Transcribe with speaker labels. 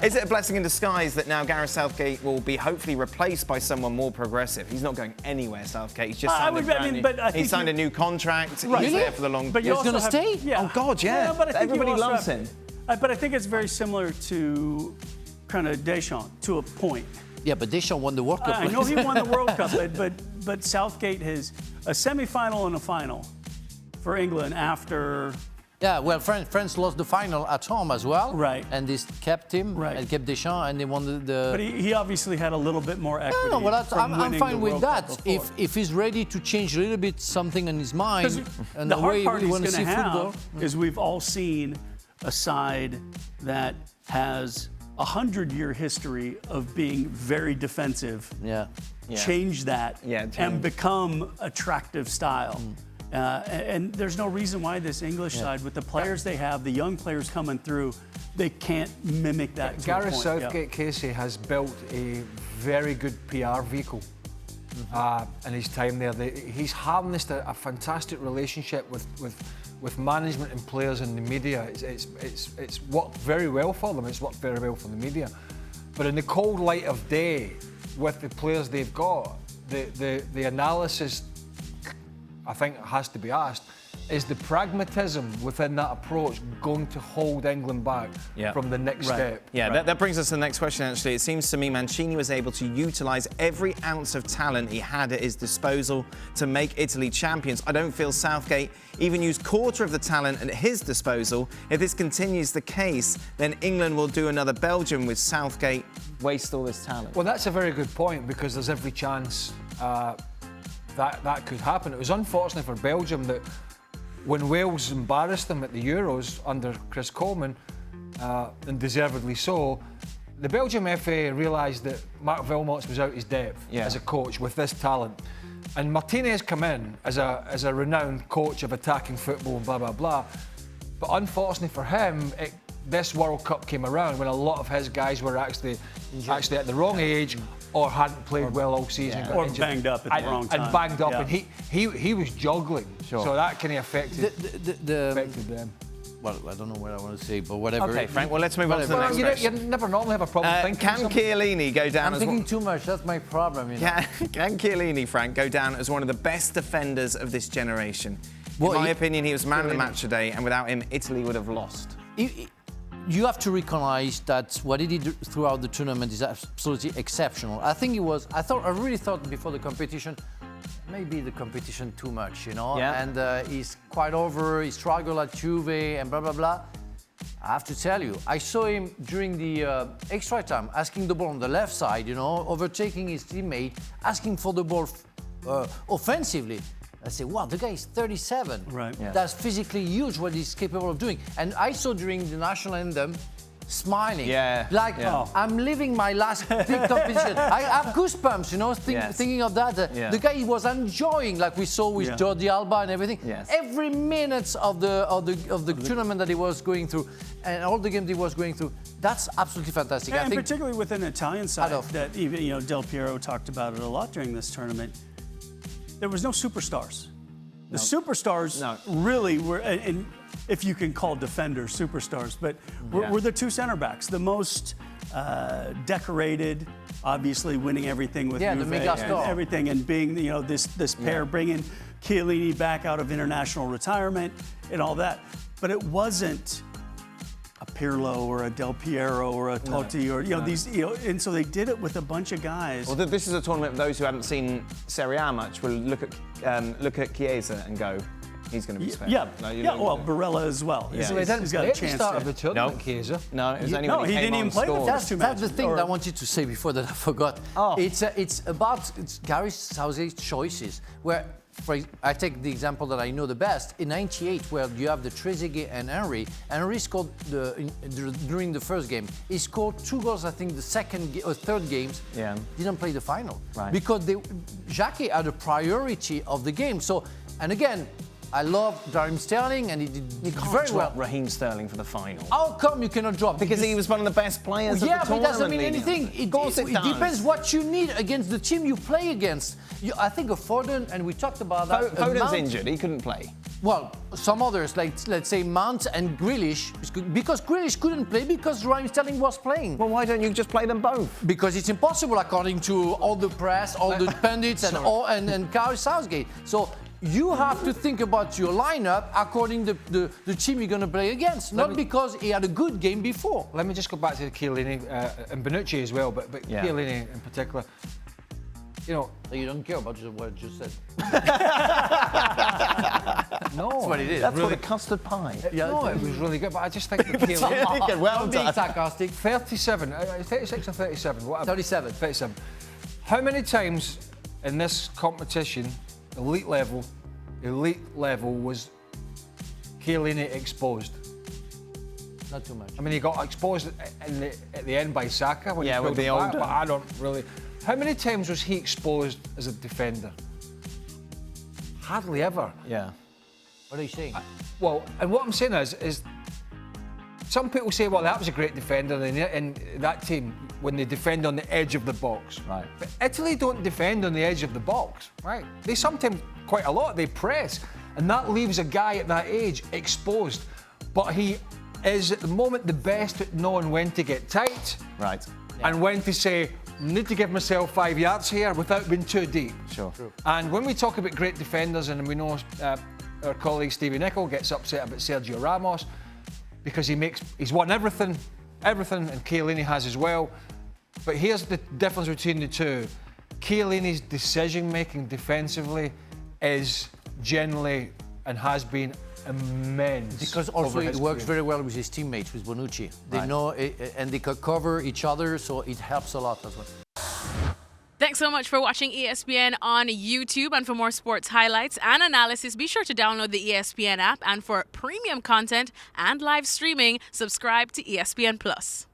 Speaker 1: Is it a blessing in disguise that now Gareth Southgate will be hopefully replaced by someone more progressive? He's not going anywhere, Southgate. He's just signed a new contract.
Speaker 2: Right.
Speaker 1: He's there for the long.
Speaker 2: But
Speaker 3: he's going to stay?
Speaker 2: Yeah.
Speaker 1: Oh God, yeah.
Speaker 2: But I think
Speaker 1: everybody loves him.
Speaker 2: But I think it's very similar to kind of Deschamps to a point.
Speaker 3: Yeah, but Deschamps won the World Cup.
Speaker 2: I know he won the World Cup, but Southgate has a semi-final and a final for England after.
Speaker 3: Yeah, well, France lost the final at home as well.
Speaker 2: Right.
Speaker 3: And this kept him, and kept Deschamps, and they won the...
Speaker 2: But he obviously had a little bit more equity.
Speaker 3: No, well, I'm fine with that.
Speaker 2: If
Speaker 3: he's ready to change a little bit something in his mind, and
Speaker 2: the
Speaker 3: way
Speaker 2: hard part
Speaker 3: we
Speaker 2: he's
Speaker 3: want to see football...
Speaker 2: is we've all seen a side that has a 100-year history of being very defensive.
Speaker 3: Yeah.
Speaker 2: Change that and become attractive style. And there's no reason why this English side, with the players they have, the young players coming through, they can't mimic that.
Speaker 4: Gareth Southgate, Kasey, has built a very good PR vehicle in his time there. He's harnessed a fantastic relationship with management and players and the media. It's worked very well for them. It's worked very well for the media. But in the cold light of day, with the players they've got, the analysis, I think, has to be asked, is the pragmatism within that approach going to hold England back from the next step?
Speaker 1: Yeah, that brings us to the next question, actually. It seems to me Mancini was able to utilise every ounce of talent he had at his disposal to make Italy champions. I don't feel Southgate even used quarter of the talent at his disposal. If this continues the case, then England will do another Belgium with Southgate waste all this talent.
Speaker 4: Well, that's a very good point, because there's every chance that could happen. It was unfortunate for Belgium that when Wales embarrassed them at the Euros under Chris Coleman, and deservedly so, the Belgium FA realised that Mark Wilmots was out his depth as a coach with this talent. And Martinez come in as a renowned coach of attacking football and blah, blah, blah. But unfortunately for him, this World Cup came around when a lot of his guys were actually at the wrong age, or hadn't played well all season.
Speaker 2: Or banged up at the wrong time.
Speaker 4: And banged up, and he was juggling. So that kind of affected them.
Speaker 3: Well, I don't know what I want to say, but whatever.
Speaker 1: Okay, Frank, well, let's move on to the next question.
Speaker 4: You never normally have a problem thinking
Speaker 1: Can Chiellini go down
Speaker 3: I'm thinking too much, that's my problem, you know.
Speaker 1: Can Chiellini, Frank, go down as one of the best defenders of this generation? In my opinion, he was man of the match today, and without him, Italy would have lost.
Speaker 3: You have to recognize that what he did throughout the tournament is absolutely exceptional. I really thought before the competition, maybe the competition too much, you know?
Speaker 1: Yeah.
Speaker 3: And he's quite over, he struggled at Juve and blah, blah, blah. I have to tell you, I saw him during the extra time, asking the ball on the left side, you know, overtaking his teammate, asking for the ball offensively. I say, wow, the guy is 37.
Speaker 2: Right.
Speaker 3: Yeah. That's physically huge what he's capable of doing. And I saw during the national anthem, smiling. I'm living my last big competition. I have goosebumps, you know, thinking of that. The guy was enjoying, like we saw with Jordi Alba and everything. Every minute of the tournament that he was going through, and all the games he was going through, that's absolutely fantastic.
Speaker 2: And particularly with an Italian side that even, you know, Del Piero talked about it a lot during this tournament. There was no superstars. The superstars really were, and if you can call defenders superstars, but were the two center backs, the most decorated, obviously winning everything with Juve and everything, and being, you know, this pair, bringing Chiellini back out of international retirement and all that. But it wasn't a Pirlo or a Del Piero or a Totti or, you know, these, you know, and so they did it with a bunch of guys.
Speaker 1: Well, this is a tournament for those who haven't seen Serie A much will look at Chiesa and go, he's going to be special.
Speaker 2: Well, Barella as well.
Speaker 4: He's got a chance of the tournament, Chiesa.
Speaker 1: No, it was only when he
Speaker 2: didn't even play the first two matches.
Speaker 3: That's the thing that I wanted to say before that I forgot. It's about Gareth Southgate's choices, where I take the example that I know the best. In '98, where you have the Trezeguet and Henry scored during the first game. He scored 2 goals, I think, the second or third games. Didn't play the final because Xhaka had a priority of the game. So, and again, I love Raheem Sterling, and he did very well.
Speaker 1: Raheem Sterling for the final.
Speaker 3: How come you cannot drop?
Speaker 1: Because he was one of the best players of the tournament.
Speaker 3: But it doesn't mean anything. It depends what you need against the team you play against. I think of Foden, and we talked about that.
Speaker 1: Foden's injured. He couldn't play.
Speaker 3: Well, some others, like let's say Mount and Grealish, because Grealish couldn't play because Raheem Sterling was playing.
Speaker 1: Well, why don't you just play them both?
Speaker 3: Because it's impossible according to all the press, all the pundits, and Gareth Southgate. So you have to think about your lineup according to the team you're going to play against, not because he had a good game before.
Speaker 4: Let me just go back to Chiellini and Bonucci as well, but Chiellini in particular. You know,
Speaker 3: you don't care about what I just said.
Speaker 4: No,
Speaker 3: that's what it is.
Speaker 1: That's
Speaker 4: really,
Speaker 1: what a custard pie.
Speaker 4: No, it was really good, but I just think that Chiellini.
Speaker 3: Well done. Sarcastic.
Speaker 4: 37, 36 or 37, whatever.
Speaker 3: 37.
Speaker 4: 37. How many times in this competition, elite level, was Chiellini exposed?
Speaker 3: Not too much.
Speaker 4: I mean, he got exposed at the end by Saka when he
Speaker 1: with the
Speaker 4: back,
Speaker 1: older.
Speaker 4: but I don't really. How many times was he exposed as a defender? Hardly ever.
Speaker 1: Yeah.
Speaker 3: What are you saying?
Speaker 4: Well, and what I'm saying is some people say, well, that was a great defender in that team when they defend on the edge of the box.
Speaker 1: Right.
Speaker 4: But Italy don't defend on the edge of the box, right? They sometimes, quite a lot, they press. And that leaves a guy at that age exposed. But he is, at the moment, the best at knowing when to get tight.
Speaker 1: Right.
Speaker 4: And when to say, need to give myself 5 yards here without being too deep.
Speaker 1: Sure.
Speaker 4: And when we talk about great defenders, and we know our colleague Stevie Nicol gets upset about Sergio Ramos because he's won everything, and Chiellini has as well. But here's the difference between the two. Chiellini's decision-making defensively is generally and has been immense.
Speaker 3: Because also it works very well with his teammates, with Bonucci. They know it, and they can cover each other, so it helps a lot as well.
Speaker 5: Thanks so much for watching ESPN on YouTube. And for more sports highlights and analysis, be sure to download the ESPN app. And for premium content and live streaming, subscribe to ESPN Plus.